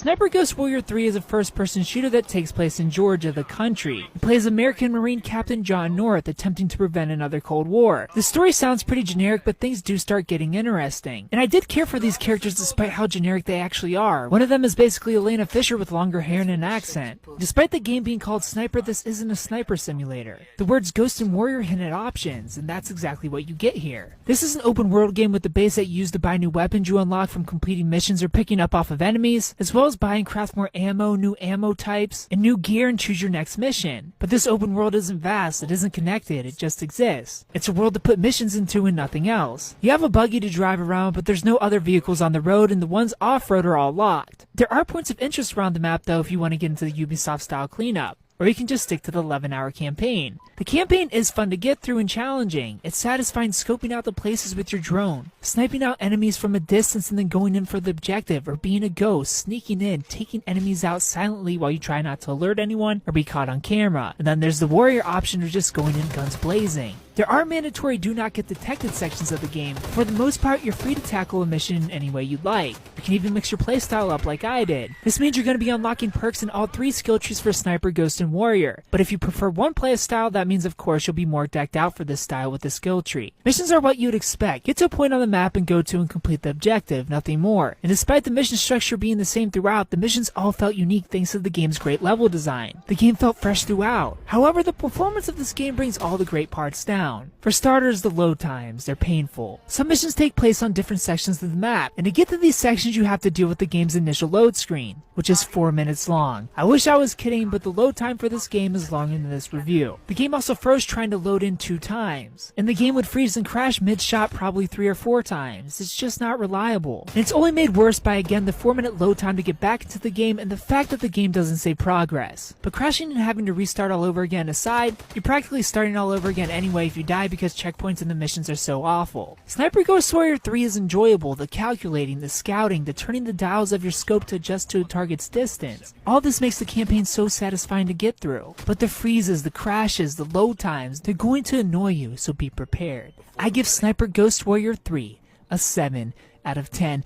Sniper Ghost Warrior 3 is a first-person shooter that takes place in Georgia, the country. It plays American Marine Captain John North attempting to prevent another Cold War. The story sounds pretty generic, but things do start getting interesting. And I did care for these characters despite how generic they actually are. One of them is basically Elena Fisher with longer hair and an accent. Despite the game being called Sniper, this isn't a sniper simulator. The words Ghost and Warrior hint at options, and that's exactly what you get here. This is an open world game with the base that you use to buy new weapons you unlock from completing missions or picking up off of enemies, as well as buy and craft more ammo, new ammo types, and new gear and choose your next mission. But this open world isn't vast, it isn't connected, it just exists. It's a world to put missions into and nothing else. You have a buggy to drive around, but there's no other vehicles on the road and the ones off-road are all locked. There are points of interest around the map though if you want to get into the Ubisoft style cleanup, or you can just stick to the 11-hour campaign. The campaign is fun to get through and challenging. It's satisfying scoping out the places with your drone, sniping out enemies from a distance and then going in for the objective, or being a ghost, sneaking in, taking enemies out silently while you try not to alert anyone or be caught on camera. And then there's the warrior option of just going in guns blazing. There are mandatory do not get detected sections of the game. For the most part, you're free to tackle a mission in any way you'd like. You can even mix your playstyle up like I did. This means you're going to be unlocking perks in all 3 skill trees for Sniper, Ghost, and Warrior. But if you prefer one playstyle, that means of course you'll be more decked out for this style with the skill tree. Missions are what you'd expect. Get to a point on the map and go to and complete the objective, nothing more. And despite the mission structure being the same throughout, the missions all felt unique thanks to the game's great level design. The game felt fresh throughout. However, the performance of this game brings all the great parts down. For starters, the load times, they're painful. Some missions take place on different sections of the map, and to get to these sections you have to deal with the game's initial load screen, which is 4 minutes long. I wish I was kidding, but the load time for this game is longer than this review. The game also froze trying to load in 2 times, and the game would freeze and crash mid-shot probably 3 or 4 times. It's just not reliable. And it's only made worse by again the 4-minute load time to get back into the game and the fact that the game doesn't save progress. But crashing and having to restart all over again aside, you're practically starting all over again anyway if you die because checkpoints in the missions are so awful. Sniper Ghost Warrior 3 is enjoyable, the calculating, the scouting, the turning the dials of your scope to adjust to a target's distance. All this makes the campaign so satisfying to get through. But the freezes, the crashes, the load times, they're going to annoy you, so be prepared. I give Sniper Ghost Warrior 3 a 7 out of 10,